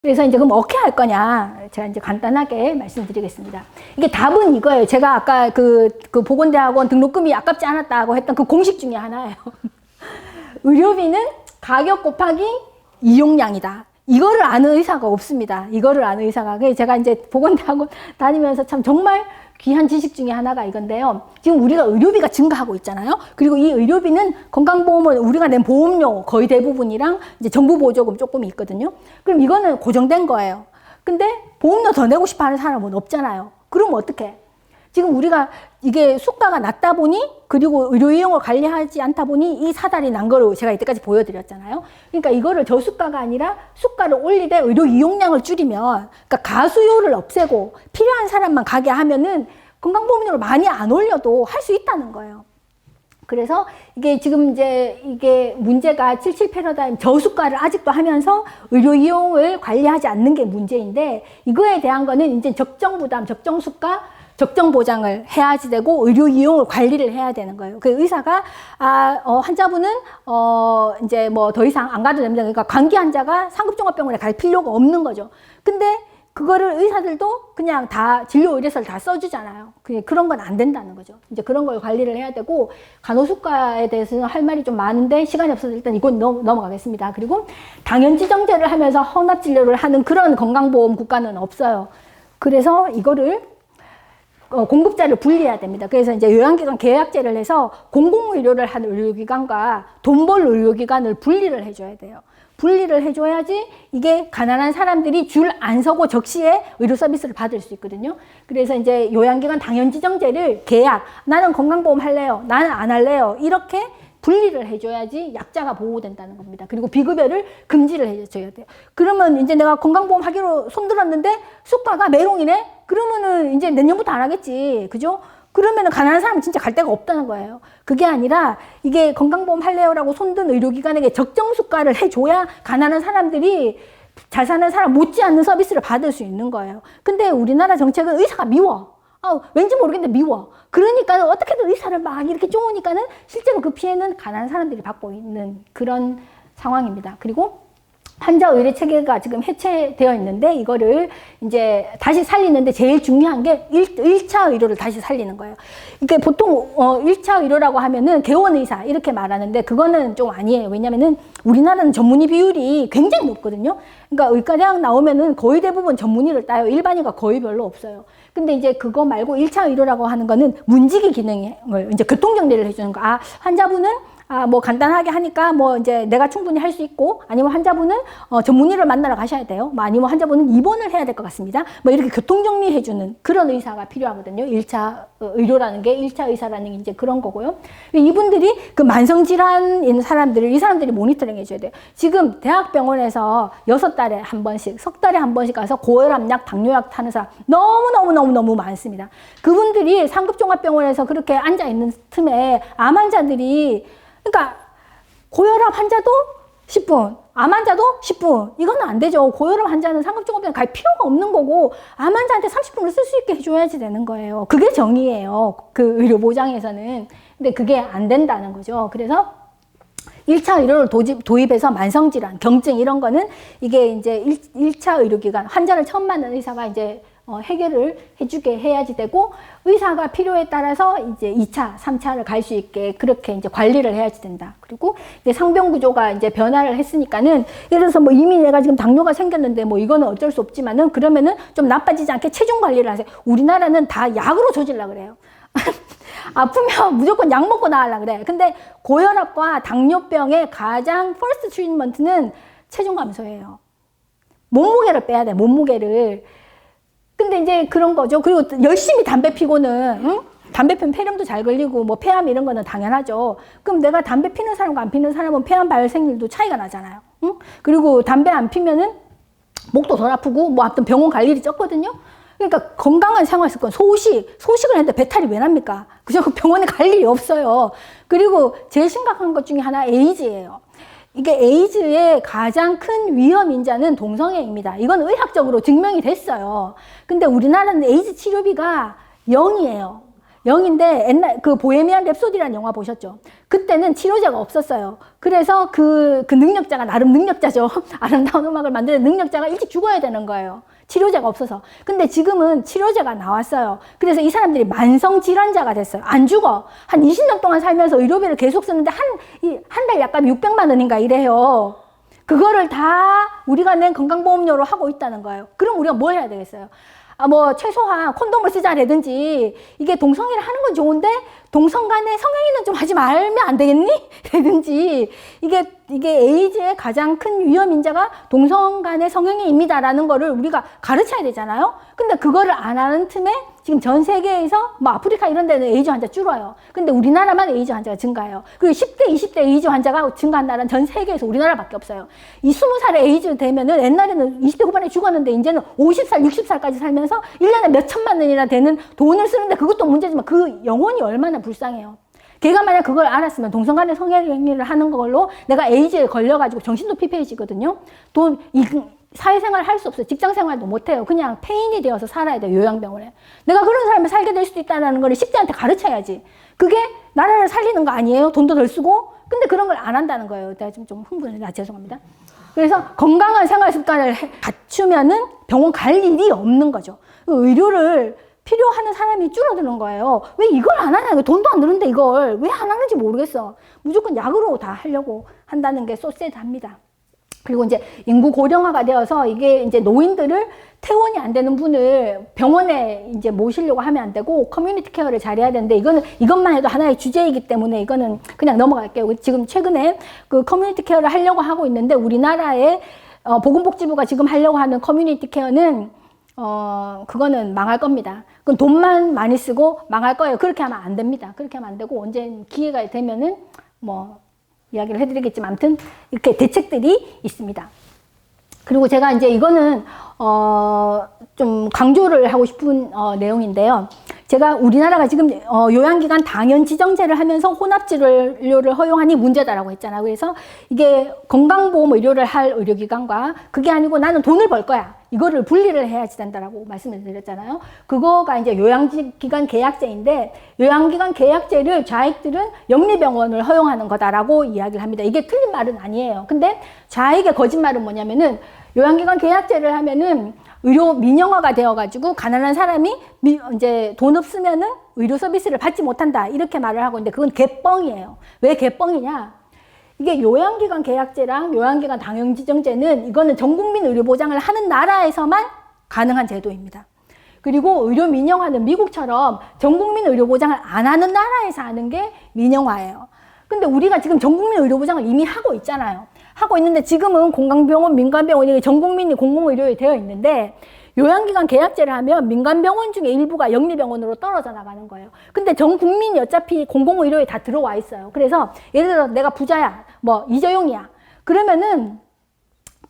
그래서 이제 그럼 어떻게 할 거냐? 제가 이제 간단하게 말씀드리겠습니다. 이게 답은 이거예요. 제가 아까 그 보건대학원 등록금이 아깝지 않았다고 했던 그 공식 중에 하나예요. 의료비는 가격 곱하기 이용량이다. 이거를 아는 의사가 없습니다. 이거를 아는 의사가. 그래서 제가 이제 보건대학원 다니면서 참 정말 귀한 지식 중에 하나가 이건데요. 지금 우리가 의료비가 증가하고 있잖아요. 그리고 이 의료비는 건강보험은 우리가 낸 보험료 거의 대부분이랑 이제 정부 보조금 조금 있거든요. 그럼 이거는 고정된 거예요. 근데 보험료 더 내고 싶어 하는 사람은 없잖아요. 그럼 어떡해? 지금 우리가 이게 수가가 낮다 보니 그리고 의료 이용을 관리하지 않다 보니 이 사달이 난 거를 제가 이때까지 보여드렸잖아요. 그러니까 이거를 저수가가 아니라 수가를 올리되 의료 이용량을 줄이면 그러니까 가수요를 없애고 필요한 사람만 가게 하면은 건강보험료를 많이 안 올려도 할 수 있다는 거예요. 그래서 이게 지금 이제 이게 문제가 77 패러다임 저수가를 아직도 하면서 의료 이용을 관리하지 않는 게 문제인데 이거에 대한 거는 이제 적정 부담, 적정 수가 적정 보장을 해야지 되고 의료 이용을 관리를 해야 되는 거예요. 그 의사가 환자분은 이제 뭐 더 이상 안 가도 됩니다. 그러니까 감기 환자가 상급종합병원에 갈 필요가 없는 거죠. 근데 그거를 의사들도 그냥 다 진료 의뢰서를 다 써주잖아요. 그런 건 안 된다는 거죠. 이제 그런 걸 관리를 해야 되고 간호수가에 대해서는 할 말이 좀 많은데 시간이 없어서 일단 이건 넘어가겠습니다. 그리고 당연지정제를 하면서 혼합진료를 하는 그런 건강보험 국가는 없어요. 그래서 이거를 공급자를 분리해야 됩니다. 그래서 이제 요양기관 계약제를 해서 공공의료를 하는 의료기관과 돈 벌 의료기관을 분리를 해줘야 돼요. 분리를 해줘야지 이게 가난한 사람들이 줄 안 서고 적시에 의료 서비스를 받을 수 있거든요. 그래서 이제 요양기관 당연지정제를 계약, 나는 건강보험 할래요, 나는 안 할래요, 이렇게 분리를 해줘야지 약자가 보호된다는 겁니다. 그리고 비급여를 금지를 해줘야 돼요. 그러면 이제 내가 건강보험 하기로 손들었는데 수가가 메롱이네? 그러면은 이제 내년부터 안 하겠지. 그죠? 그러면은 가난한 사람은 진짜 갈 데가 없다는 거예요. 그게 아니라 이게 건강보험 할래요라고 손든 의료기관에게 적정 수가를 해줘야 가난한 사람들이 잘 사는 사람 못지않는 서비스를 받을 수 있는 거예요. 근데 우리나라 정책은 의사가 미워. 왠지 모르겠는데 미워. 그러니까 어떻게든 의사를 막 이렇게 쪼으니까는 실제로 그 피해는 가난한 사람들이 받고 있는 그런 상황입니다. 그리고 환자 의료 체계가 지금 해체되어 있는데 이거를 이제 다시 살리는데 제일 중요한 게 1차 의료를 다시 살리는 거예요. 이게 보통 1차 의료라고 하면은 개원 의사 이렇게 말하는데 그거는 좀 아니에요. 왜냐면은 우리나라는 전문의 비율이 굉장히 높거든요. 그러니까 의과대학 나오면은 거의 대부분 전문의를 따요. 일반의가 거의 별로 없어요. 근데 이제 그거 말고 1차 의료라고 하는 거는 문지기 기능을 이제 교통정리를 해주는 거. 환자분은 뭐 간단하게 하니까 뭐 이제 내가 충분히 할 수 있고 아니면 환자분은 전문의를 만나러 가셔야 돼요. 뭐 아니면 환자분은 입원을 해야 될 것 같습니다. 뭐 이렇게 교통정리 해주는 그런 의사가 필요하거든요. 1차 의료라는 게 1차 의사라는 게 이제 그런 거고요. 이분들이 그 만성질환 있는 사람들을 이 사람들이 모니터링 해줘야 돼요. 지금 대학병원에서 6달에 한 번씩, 석 달에 한 번씩 가서 고혈압약, 당뇨약 타는 사람 너무 많습니다. 그분들이 상급종합병원에서 그렇게 앉아있는 틈에 암 환자들이 그러니까 고혈압 환자도 10분, 암 환자도 10분. 이거는 안 되죠. 고혈압 환자는 상급종합병원 갈 필요가 없는 거고 암 환자한테 30분을 쓸 수 있게 해줘야지 되는 거예요. 그게 정의예요. 그 의료 보장에서는. 근데 그게 안 된다는 거죠. 그래서 1차 의료를 도입해서 만성질환, 경증 이런 거는 이게 이제 1차 의료기관, 환자를 처음 만난 의사가 이제 해결을 해주게 해야지 되고 의사가 필요에 따라서 이제 2차, 3차를 갈 수 있게 그렇게 이제 관리를 해야지 된다. 그리고 이제 상병 구조가 이제 변화를 했으니까는 예를 들어서 뭐 이미 내가 지금 당뇨가 생겼는데 뭐 이거는 어쩔 수 없지만은 그러면은 좀 나빠지지 않게 체중 관리를 하세요. 우리나라는 다 약으로 조질라 그래요. 아프면 무조건 약 먹고 나으려 그래. 근데 고혈압과 당뇨병의 가장 퍼스트 트리트먼트는 체중 감소예요. 몸무게를 빼야 돼. 몸무게를. 근데 이제 그런 거죠. 그리고 열심히 담배 피고는 담배 피면 폐렴도 잘 걸리고 뭐 폐암 이런 거는 당연하죠. 그럼 내가 담배 피는 사람과 안 피는 사람은 폐암 발생률도 차이가 나잖아요. 그리고 담배 안 피면은 목도 덜 아프고 뭐 아무튼 병원 갈 일이 적거든요. 그러니까 건강한 생활 습관, 소식을 했는데 배탈이 왜 납니까? 그죠? 병원에 갈 일이 없어요. 그리고 제일 심각한 것 중에 하나 에이즈예요. 이게 에이즈의 가장 큰 위험 인자는 동성애입니다. 이건 의학적으로 증명이 됐어요. 근데 우리나라는 에이즈 치료비가 0이에요. 0인데 옛날 그 보헤미안 랩소디라는 영화 보셨죠? 그때는 치료제가 없었어요. 그래서 그 능력자가 나름 능력자죠. 아름다운 음악을 만드는 능력자가 일찍 죽어야 되는 거예요. 치료제가 없어서. 근데 지금은 치료제가 나왔어요. 그래서 이 사람들이 만성 질환자가 됐어요. 안 죽어. 한 20년 동안 살면서 의료비를 계속 쓰는데 한 달 약간 600만 원인가 이래요. 그거를 다 우리가 낸 건강보험료로 하고 있다는 거예요. 그럼 우리가 뭘 해야 되겠어요? 뭐 최소한 콘돔을 쓰자라든지, 이게 동성애를 하는 건 좋은데 동성 간의 성행위는 좀 하지 말면 안 되겠니? 라든지, 이게 에이즈의 가장 큰 위험 인자가 동성 간의 성행위입니다라는 거를 우리가 가르쳐야 되잖아요. 근데 그거를 안 하는 틈에 지금 전 세계에서 뭐 아프리카 이런 데는 에이즈 환자 줄어요. 근데 우리나라만 에이즈 환자가 증가해요. 그리고 10대, 20대 에이즈 환자가 증가한 나라는 전 세계에서 우리나라밖에 없어요. 이 20살에 에이즈 되면은, 옛날에는 20대 후반에 죽었는데 이제는 50살, 60살까지 살면서 1년에 몇 천만 원이나 되는 돈을 쓰는데, 그것도 문제지만 그 영혼이 얼마나 불쌍해요. 걔가 만약 그걸 알았으면 동성 간의 성행위를 하는 걸로 내가 에이즈에 걸려가지고 정신도 피폐해지거든요. 사회생활을 할 수 없어요. 직장생활도 못해요. 그냥 폐인이 되어서 살아야 돼요. 요양병원에. 내가 그런 삶을 살게 될 수도 있다는 걸 10대한테 가르쳐야지. 그게 나라를 살리는 거 아니에요? 돈도 덜 쓰고? 근데 그런 걸 안 한다는 거예요. 내가 지금 좀 흥분해서 죄송합니다. 그래서 건강한 생활 습관을 갖추면은 병원 갈 일이 없는 거죠. 의료를 필요하는 사람이 줄어드는 거예요. 왜 이걸 안 하냐? 돈도 안 드는데 이걸 왜 안 하는지 모르겠어. 무조건 약으로 다 하려고 한다는 게 소세지합니다. 그리고 이제 인구 고령화가 되어서 이게 이제 노인들을 퇴원이 안 되는 분을 병원에 이제 모시려고 하면 안 되고 커뮤니티 케어를 잘해야 되는데, 이것만 해도 하나의 주제이기 때문에 이거는 그냥 넘어갈게요. 지금 최근에 그 커뮤니티 케어를 하려고 하고 있는데, 우리나라의 보건복지부가 지금 하려고 하는 커뮤니티 케어는 그거는 망할 겁니다. 그건 돈만 많이 쓰고 망할 거예요. 그렇게 하면 안 됩니다. 그렇게 하면 안 되고, 언제 기회가 되면은 뭐 이야기를 해드리겠지만, 아무튼 이렇게 대책들이 있습니다. 그리고 제가 이제 이거는 좀 강조를 하고 싶은 내용인데요. 제가 우리나라가 지금 요양기관 당연 지정제를 하면서 혼합진료를 허용하니 문제다라고 했잖아요. 그래서 이게 건강보험 의료를 할 의료기관과 그게 아니고 나는 돈을 벌 거야, 이거를 분리를 해야지 된다라고 말씀을 드렸잖아요. 그거가 이제 요양기관 계약제인데, 요양기관 계약제를 좌익들은 영리병원을 허용하는 거다라고 이야기를 합니다. 이게 틀린 말은 아니에요. 근데 좌익의 거짓말은 뭐냐면은, 요양기관 계약제를 하면은 의료 민영화가 되어가지고 가난한 사람이 이제 돈 없으면은 의료 서비스를 받지 못한다, 이렇게 말을 하고 있는데, 그건 개뻥이에요. 왜 개뻥이냐? 이게 요양기관 계약제랑 요양기관 당연지정제는 이거는 전국민 의료보장을 하는 나라에서만 가능한 제도입니다. 그리고 의료 민영화는 미국처럼 전국민 의료보장을 안 하는 나라에서 하는 게 민영화예요. 근데 우리가 지금 전국민 의료보장을 이미 하고 있잖아요. 하고 있는데, 지금은 공공병원, 민간병원이 전 국민이 공공의료에 되어 있는데, 요양기관 계약제를 하면 민간병원 중에 일부가 영리병원으로 떨어져 나가는 거예요. 근데 전 국민이 어차피 공공의료에 다 들어와 있어요. 그래서 예를 들어 내가 부자야, 뭐 이재용이야, 그러면은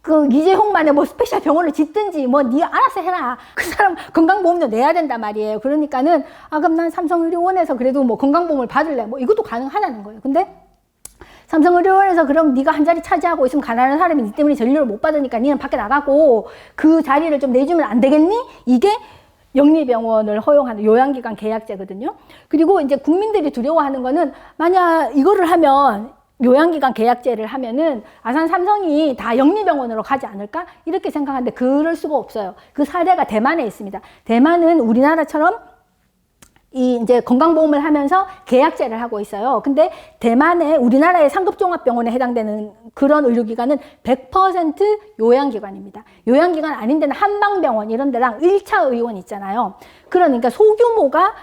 그 이재용만의 뭐 스페셜 병원을 짓든지 뭐 네가 알아서 해라. 그 사람 건강보험료 내야 된단 말이에요. 그러니까는 그럼 난 삼성의료원에서 그래도 뭐 건강보험을 받을래, 뭐 이것도 가능하다는 거예요. 근데 삼성의료원에서 그럼 네가 한 자리 차지하고 있으면 가난한 사람이 네 때문에 진료를 못 받으니까 니는 밖에 나가고 그 자리를 좀 내주면 안 되겠니? 이게 영리병원을 허용하는 요양기관 계약제거든요. 그리고 이제 국민들이 두려워하는 거는, 만약 이거를 하면, 요양기관 계약제를 하면은 아산 삼성이 다 영리병원으로 가지 않을까? 이렇게 생각하는데 그럴 수가 없어요. 그 사례가 대만에 있습니다. 대만은 우리나라처럼 이제 건강보험을 하면서 계약제를 하고 있어요. 근데 대만의 우리나라의 상급종합병원에 해당되는 그런 의료기관은 100% 요양기관입니다. 요양기관 아닌 데는 한방병원 이런 데랑 1차 의원 있잖아요. 그러니까 소규모가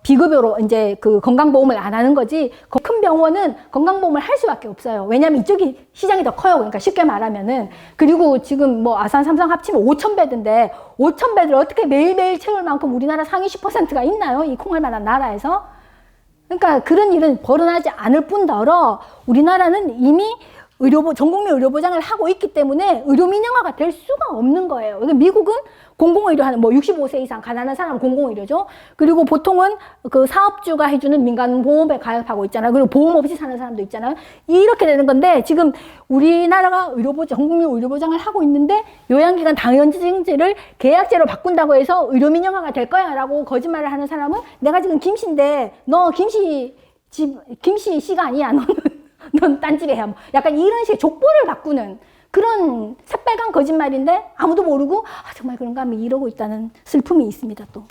비급여로 이제 그 건강보험을 안 하는 거지, 큰 병원은 건강보험을 할 수밖에 없어요. 왜냐면 이쪽이 시장이 더 커요. 그러니까 쉽게 말하면은. 그리고 지금 뭐 아산 삼성 합치면 5,000베드인데 5,000베드를 어떻게 매일매일 채울 만큼 우리나라 상위 10%가 있나요? 이 콩할 만한 나라에서. 그러니까 그런 일은 벌어나지 않을 뿐더러 우리나라는 이미 전국민 의료보장을 하고 있기 때문에 의료민영화가 될 수가 없는 거예요. 미국은 공공의료 하는, 65세 이상 가난한 사람은 공공의료죠. 그리고 보통은 그 사업주가 해주는 민간보험에 가입하고 있잖아요. 그리고 보험 없이 사는 사람도 있잖아요. 이렇게 되는 건데, 지금 우리나라가 전국민 의료보장을 하고 있는데, 요양기관 당연증제를 계약제로 바꾼다고 해서 의료민영화가 될 거야 라고 거짓말을 하는 사람은, 내가 지금 김씨인데, 너 김씨 씨가 아니야. 넌 딴 집에 해. 약간 이런 식의 족보를 바꾸는 그런 새빨간 거짓말인데 아무도 모르고 정말 그런가 하면 이러고 있다는 슬픔이 있습니다. 또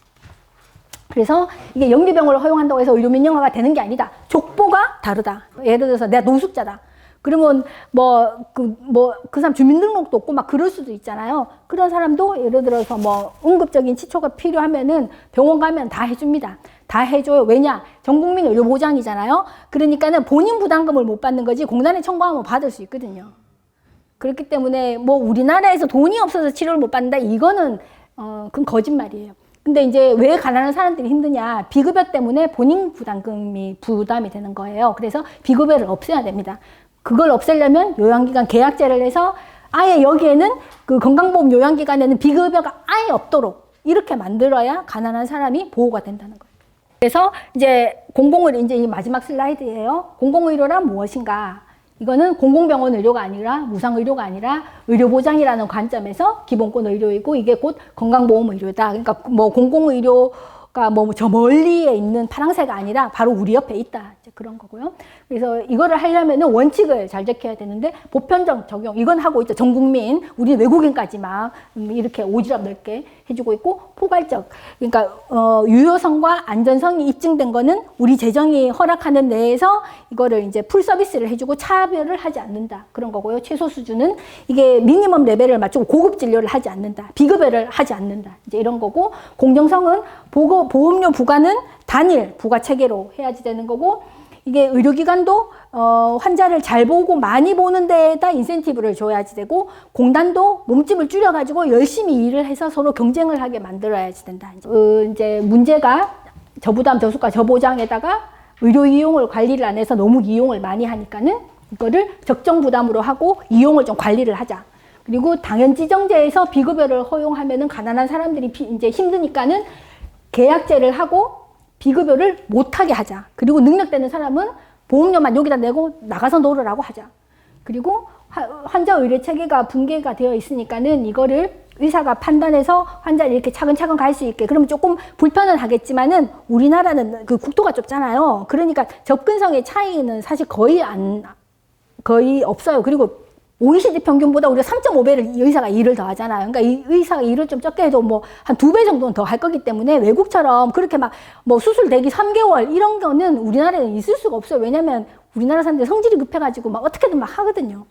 그래서 이게 연계병원을 허용한다고 해서 의료민영화가 되는 게 아니다. 족보가 다르다. 예를 들어서 내가 노숙자다. 그러면 그 사람 주민등록도 없고 막 그럴 수도 있잖아요. 그런 사람도 예를 들어서 응급적인 치료가 필요하면은 병원 가면 다 해줍니다. 다 해줘요. 왜냐? 전국민 의료보장이잖아요. 그러니까는 본인 부담금을 못 받는 거지 공단에 청구하면 받을 수 있거든요. 그렇기 때문에 우리나라에서 돈이 없어서 치료를 못 받는다. 이거는 그건 거짓말이에요. 근데 이제 왜 가난한 사람들이 힘드냐? 비급여 때문에 본인 부담금이 부담이 되는 거예요. 그래서 비급여를 없애야 됩니다. 그걸 없애려면 요양기관 계약제를 해서 아예 여기에는 그 건강보험 요양기관에는 비급여가 아예 없도록 이렇게 만들어야 가난한 사람이 보호가 된다는 거예요. 그래서 이제 공공의료, 이제 이 마지막 슬라이드예요. 공공의료란 무엇인가? 이거는 공공병원 의료가 아니라 무상의료가 아니라 의료보장이라는 관점에서 기본권 의료이고 이게 곧 건강보험 의료다. 그러니까 공공의료가 저 멀리에 있는 파랑새가 아니라 바로 우리 옆에 있다. 이제 그런 거고요. 그래서 이거를 하려면은 원칙을 잘 지켜야 되는데 보편적 적용 이건 하고 있죠. 전 국민, 우리 외국인까지 막 이렇게 오지랖 넓게 해주고 있고 포괄적, 그러니까 유효성과 안전성이 입증된 거는 우리 재정이 허락하는 내에서 이거를 이제 풀 서비스를 해주고 차별을 하지 않는다. 그런 거고요. 최소 수준은 이게 미니멈 레벨을 맞추고 고급 진료를 하지 않는다. 비급여를 하지 않는다. 이제 이런 거고 공정성은 보험료 부과는 단일 부과 체계로 해야지 되는 거고 이게 의료기관도 환자를 잘 보고 많이 보는 데에다 인센티브를 줘야지 되고 공단도 몸집을 줄여가지고 열심히 일을 해서 서로 경쟁을 하게 만들어야지 된다. 이제 문제가 저부담, 저수가, 저보장에다가 의료 이용을 관리를 안 해서 너무 이용을 많이 하니까는 이거를 적정 부담으로 하고 이용을 좀 관리를 하자. 그리고 당연지정제에서 비급여를 허용하면은 가난한 사람들이 이제 힘드니까는 계약제를 하고 비급여를 못하게 하자. 그리고 능력되는 사람은 보험료만 여기다 내고 나가서 놀으라고 하자. 그리고 환자 의료 체계가 붕괴가 되어 있으니까는 이거를 의사가 판단해서 환자를 이렇게 차근차근 갈 수 있게. 그러면 조금 불편은 하겠지만은 우리나라는 그 국토가 좁잖아요. 그러니까 접근성의 차이는 사실 거의 없어요. 그리고 OECD 평균보다 우리가 3.5배를 의사가 일을 더 하잖아요. 그러니까 이 의사가 일을 좀 적게 해도 한 2배 정도는 더 할 거기 때문에 외국처럼 그렇게 수술 대기 3개월 이런 거는 우리나라에는 있을 수가 없어요. 왜냐면 우리나라 사람들 성질이 급해가지고 어떻게든 하거든요.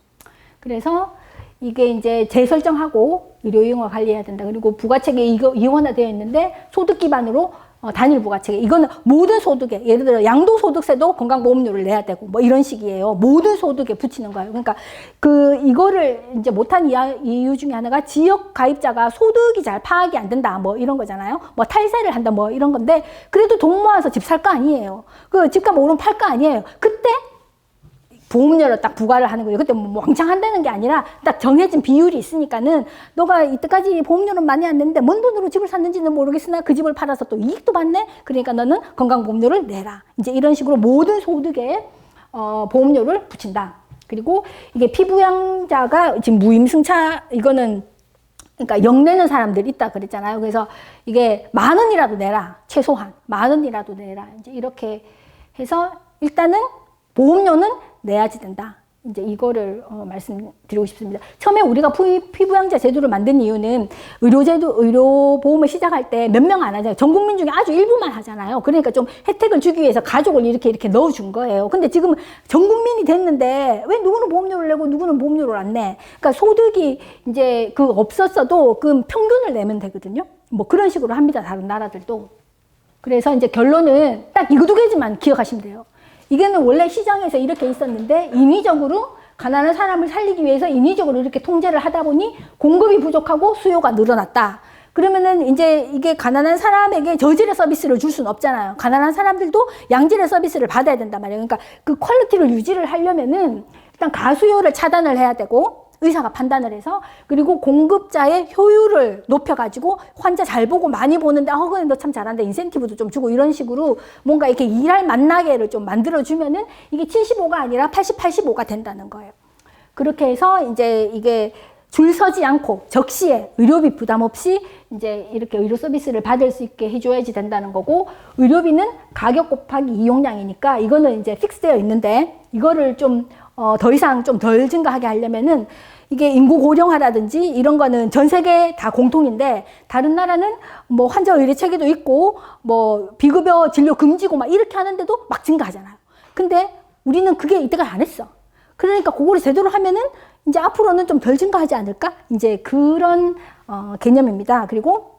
그래서 이게 이제 재설정하고 의료이용을 관리해야 된다. 그리고 부가체계 이원화되어 있는데 소득 기반으로 단일 부가체계. 이거는 모든 소득에, 예를 들어 양도소득세도 건강보험료를 내야 되고 이런 식이에요. 모든 소득에 붙이는 거예요. 그러니까 이거를 이제 못한 이유 중에 하나가 지역 가입자가 소득이 잘 파악이 안 된다. 이런 거잖아요. 탈세를 한다. 이런 건데 그래도 돈 모아서 집 살 거 아니에요. 그 집값 오르면 팔 거 아니에요. 그때 보험료를 딱 부과를 하는 거예요. 그때 왕창 한다는 게 아니라 딱 정해진 비율이 있으니까는 너가 이때까지 보험료는 많이 안 냈는데 뭔 돈으로 집을 샀는지는 모르겠으나 그 집을 팔아서 또 이익도 받네? 그러니까 너는 건강보험료를 내라. 이제 이런 식으로 모든 소득에 보험료를 붙인다. 그리고 이게 피부양자가 지금 무임승차 이거는 그러니까 영내는 사람들이 있다 그랬잖아요. 그래서 이게 10,000원이라도 내라. 최소한 10,000원이라도 내라. 이제 이렇게 해서 일단은 보험료는 내야지 된다. 이제 이거를 말씀드리고 싶습니다. 처음에 우리가 피부양자 제도를 만든 이유는 의료보험을 시작할 때 몇 명 안 하잖아요. 전 국민 중에 아주 일부만 하잖아요. 그러니까 좀 혜택을 주기 위해서 가족을 이렇게 넣어준 거예요. 근데 지금 전 국민이 됐는데 왜 누구는 보험료를 내고 누구는 보험료를 안 내? 그러니까 소득이 이제 없었어도 그 평균을 내면 되거든요. 그런 식으로 합니다. 다른 나라들도. 그래서 이제 결론은 딱 이거 2개지만 기억하시면 돼요. 이게는 원래 시장에서 이렇게 있었는데 인위적으로 가난한 사람을 살리기 위해서 인위적으로 이렇게 통제를 하다 보니 공급이 부족하고 수요가 늘어났다. 그러면은 이제 이게 가난한 사람에게 저질의 서비스를 줄 수는 없잖아요. 가난한 사람들도 양질의 서비스를 받아야 된단 말이에요. 그러니까 그 퀄리티를 유지를 하려면은 일단 가수요를 차단을 해야 되고 의사가 판단을 해서 그리고 공급자의 효율을 높여가지고 환자 잘 보고 많이 보는데 그래 너 참 잘한다 인센티브도 좀 주고 이런 식으로 뭔가 이렇게 일할 만나게를 좀 만들어주면은 이게 75가 아니라 80, 85가 된다는 거예요. 그렇게 해서 이제 이게 줄 서지 않고 적시에 의료비 부담 없이 이제 이렇게 의료 서비스를 받을 수 있게 해줘야지 된다는 거고 의료비는 가격 곱하기 이용량이니까 이거는 이제 픽스되어 있는데 이거를 좀 더 이상 좀 덜 증가하게 하려면은 이게 인구 고령화라든지 이런 거는 전 세계 다 공통인데 다른 나라는 뭐 환자 의료 체계도 있고 뭐 비급여 진료 금지고 막 이렇게 하는데도 막 증가하잖아요. 근데 우리는 그게 이때까지 안 했어. 그러니까 그거를 제대로 하면은 이제 앞으로는 좀 덜 증가하지 않을까? 이제 그런 개념입니다. 그리고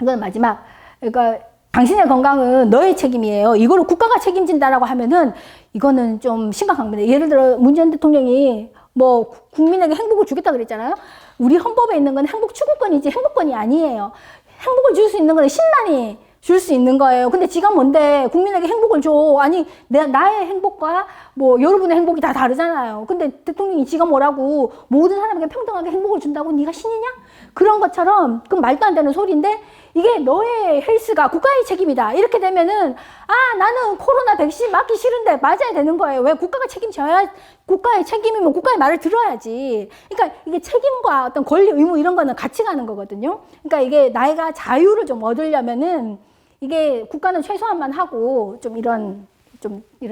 이건 마지막. 그러니까 당신의 건강은 너의 책임이에요. 이거를 국가가 책임진다라고 하면은 이거는 좀 심각한 겁니다. 예를 들어 문재인 대통령이 뭐 국민에게 행복을 주겠다 그랬잖아요. 우리 헌법에 있는 건 행복 추구권이지 행복권이 아니에요. 행복을 줄 수 있는 건 신만이 줄 수 있는 거예요. 근데 지가 뭔데 국민에게 행복을 줘. 아니 나의 행복과 뭐 여러분의 행복이 다 다르잖아요. 근데 대통령이 지가 뭐라고 모든 사람에게 평등하게 행복을 준다고 네가 신이냐? 그런 것처럼 그건 말도 안 되는 소리인데 이게 너의 헬스가 국가의 책임이다. 이렇게 되면은 나는 코로나 백신 맞기 싫은데 맞아야 되는 거예요. 왜 국가가 책임져야 국가의 책임이면 국가의 말을 들어야지. 그러니까 이게 책임과 어떤 권리 의무 이런 거는 같이 가는 거거든요. 그러니까 이게 나이가 자유를 좀 얻으려면은 이게 국가는 최소한만 하고 좀 이런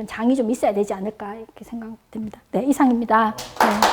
장이 좀 있어야 되지 않을까 이렇게 생각됩니다. 네, 이상입니다. 네.